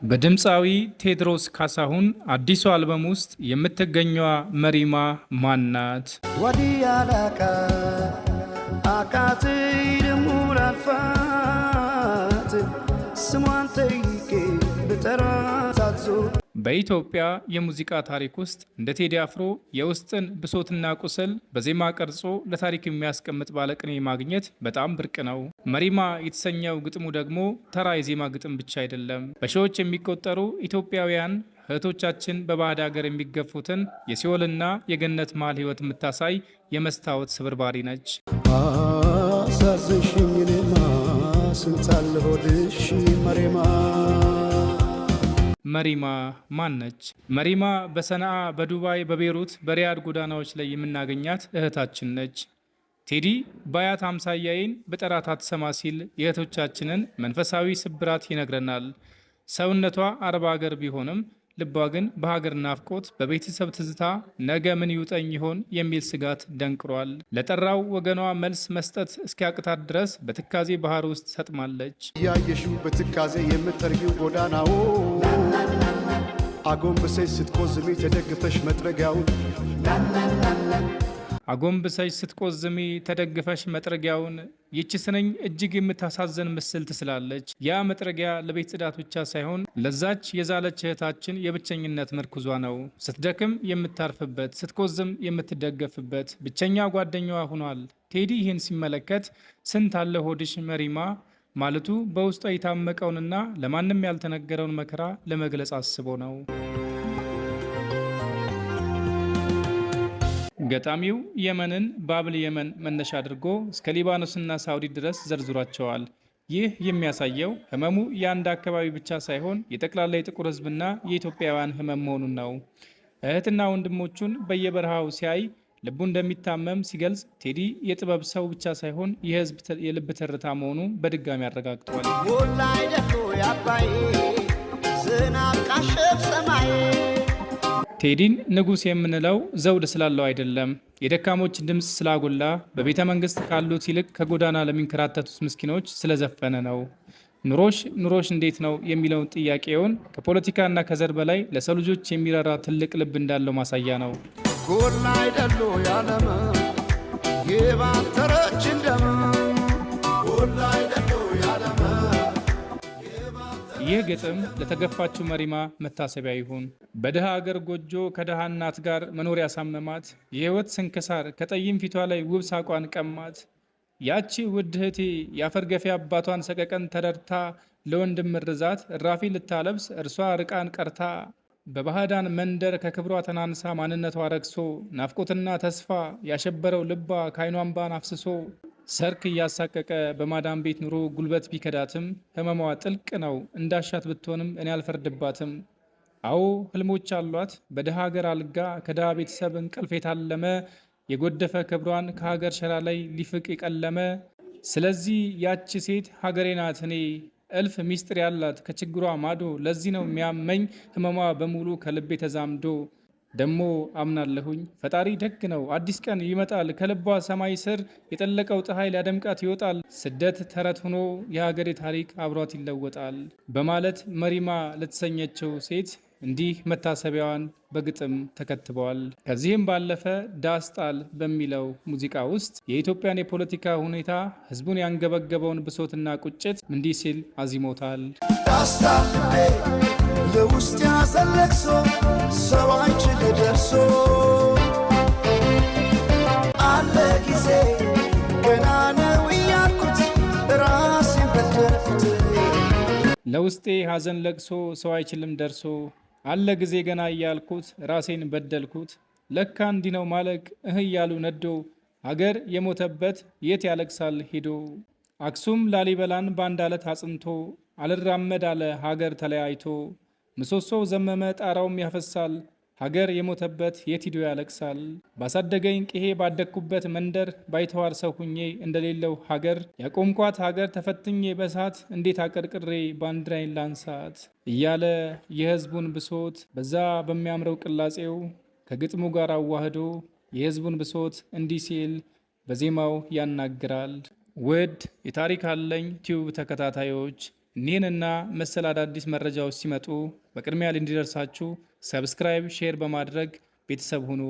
በድምፃዊ ቴዎድሮስ ካሳሁን አዲሱ አልበም ውስጥ የምትገኘዋ መሪማ ማን ናት? ወዲያላካ አቃትይ ሙራፋት ስሟን ጠይቄ ብጠራታዞ። በኢትዮጵያ የሙዚቃ ታሪክ ውስጥ እንደ ቴዲ አፍሮ የውስጥን ብሶትና ቁስል በዜማ ቀርጾ ለታሪክ የሚያስቀምጥ ባለቅኔ ማግኘት በጣም ብርቅ ነው። መሪማ የተሰኘው ግጥሙ ደግሞ ተራ የዜማ ግጥም ብቻ አይደለም። በሺዎች የሚቆጠሩ ኢትዮጵያውያን እህቶቻችን በባዕድ ሀገር የሚገፉትን የሲኦልና የገነት መሃል ህይወት የምታሳይ የመስታወት ስብርባሪ ነች። አሳዘንሽኝ እኔማ ስንታለ ሆድሽ መሪማ። መሪማ ማን ነች? መሪማ በሰንዓ፣ በዱባይ፣ በቤሩት፣ በሪያድ ጎዳናዎች ላይ የምናገኛት እህታችን ነች። ቴዲ በአያት አምሳያዬን በጠራት አትሰማ ሲል የእህቶቻችንን መንፈሳዊ ስብራት ይነግረናል። ሰውነቷ አረብ ሀገር ቢሆንም ልቧ ግን በሀገር ናፍቆት፣ በቤተሰብ ትዝታ ነገ ምን ይውጠኝ ይሆን የሚል ስጋት ደንቅሯል። ለጠራው ወገኗ መልስ መስጠት እስኪያቅታት ድረስ በትካዜ ባህር ውስጥ ሰጥማለች። እያየሽው በትካዜ የምትጠርጊው ጎዳናው አጎንብሰሽ ስትቆዝሚ ተደግፈሽ መጥረጊያውን አጎንብሰሽ ስትቆዝሚ ተደግፈሽ መጥረጊያውን። ይቺ ስንኝ እጅግ የምታሳዝን ምስል ትስላለች። ያ መጥረጊያ ለቤት ጽዳት ብቻ ሳይሆን ለዛች የዛለች እህታችን የብቸኝነት ምርኩዟ ነው። ስትደክም የምታርፍበት፣ ስትቆዝም የምትደገፍበት ብቸኛ ጓደኛዋ ሆኗል። ቴዲ ይህን ሲመለከት ስንት አለ ሆድሽ መሪማ ማለቱ በውስጧ የታመቀውንና ለማንም ያልተነገረውን መከራ ለመግለጽ አስቦ ነው። ገጣሚው የመንን ባብል የመን መነሻ አድርጎ እስከ ሊባኖስና ሳውዲ ድረስ ዘርዝሯቸዋል። ይህ የሚያሳየው ህመሙ የአንድ አካባቢ ብቻ ሳይሆን የጠቅላላ የጥቁር ህዝብና የኢትዮጵያውያን ህመም መሆኑን ነው። እህትና ወንድሞቹን በየበረሃው ሲያይ ልቡ እንደሚታመም ሲገልጽ ቴዲ የጥበብ ሰው ብቻ ሳይሆን የህዝብ የልብ ትርታ መሆኑ በድጋሚ አረጋግጧል። ወላይ ደቶ ያባይ ዝናብ ቃሸብ ሰማይ። ቴዲን ንጉሥ የምንለው ዘውድ ስላለው አይደለም፣ የደካሞች ድምፅ ስላጎላ በቤተ መንግስት ካሉት ይልቅ ከጎዳና ለሚንከራተቱት ምስኪኖች ስለዘፈነ ነው። ኑሮሽ እንዴት ነው የሚለውን ጥያቄውን ከፖለቲካና ከዘር በላይ ለሰው ልጆች የሚራራ ትልቅ ልብ እንዳለው ማሳያ ነው። ጎላይ ደሎ ያለመ የባተረች እንደመ ጎላይ ደሎ ያለመ። ይህ ግጥም ለተገፋችው መሪማ መታሰቢያ ይሁን። በድሃ አገር ጎጆ ከድሃ እናት ጋር መኖር ያሳመማት የህይወት ስንክሳር ከጠይም ፊቷ ላይ ውብ ሳቋን ቀማት። ያቺ ውድ እህቴ የአፈር ገፊ አባቷን ሰቀቀን ተረድታ ለወንድም ርዛት እራፊ ልታለብስ እርሷ ርቃን ቀርታ በባህዳን መንደር ከክብሯ ተናንሳ ማንነቷ ረክሶ ናፍቆትና ተስፋ ያሸበረው ልቧ ከዓይኗ እንባን አፍስሶ ሰርክ እያሳቀቀ በማዳም ቤት ኑሮ ጉልበት ቢከዳትም ህመሟ ጥልቅ ነው እንዳሻት ብትሆንም እኔ አልፈርድባትም። አዎ ህልሞች አሏት በድሃ ሀገር አልጋ ከድሃ ቤተሰብ እንቅልፍ የታለመ የጎደፈ ክብሯን ከሀገር ሸራ ላይ ሊፍቅ የቀለመ። ስለዚህ ያቺ ሴት ሀገሬ ናት እኔ እልፍ ሚስጥር ያላት ከችግሯ ማዶ። ለዚህ ነው የሚያመኝ ህመሟ በሙሉ ከልቤ ተዛምዶ። ደሞ አምናለሁኝ ፈጣሪ ደግ ነው አዲስ ቀን ይመጣል ከልቧ ሰማይ ስር የጠለቀው ፀሐይ ሊያደምቃት ይወጣል። ስደት ተረት ሆኖ የሀገሬ ታሪክ አብሯት ይለወጣል በማለት መሪማ ለተሰኘችው ሴት እንዲህ መታሰቢያዋን በግጥም ተከትበዋል። ከዚህም ባለፈ ዳስጣል በሚለው ሙዚቃ ውስጥ የኢትዮጵያን የፖለቲካ ሁኔታ ህዝቡን ያንገበገበውን ብሶትና ቁጭት እንዲህ ሲል አዚሞታል። ዳስጣል ለውስጥ ያዘለቅሶ ሰው አይችል ደርሶ አለ ጊዜ ገና ነው እያልኩት ራሴን በደልኩት። ለውስጤ ሐዘን ለቅሶ ሰው አይችልም ደርሶ አለ ጊዜ ገና እያልኩት ራሴን በደልኩት። ለካ እንዲህ ነው ማለቅ እያሉ ነዶ ሀገር የሞተበት የት ያለቅሳል ሄዶ። አክሱም ላሊበላን በአንድ አለት አጽንቶ አልራመድ አለ ሀገር ተለያይቶ። ምሰሶው ዘመመ ጣራውም ያፈሳል ሀገር የሞተበት የት ሂዶ ያለቅሳል። ባሳደገኝ ቅሄ ባደግኩበት መንደር ባይተዋር ሰው ሁኜ እንደሌለው ሀገር ያቆምኳት ሀገር ተፈትኜ በሳት እንዴት አቀርቅሬ ባንዲራዬን ላንሳት እያለ የህዝቡን ብሶት በዛ በሚያምረው ቅላጼው ከግጥሙ ጋር አዋህዶ የህዝቡን ብሶት እንዲህ ሲል በዜማው ያናግራል። ውድ የታሪክ አለኝ ቲዩብ ተከታታዮች እኒህንና መሰል አዳዲስ መረጃዎች ሲመጡ በቅድሚያ እንዲደርሳችሁ ሰብስክራይብ፣ ሼር በማድረግ ቤተሰብ ሁኑ።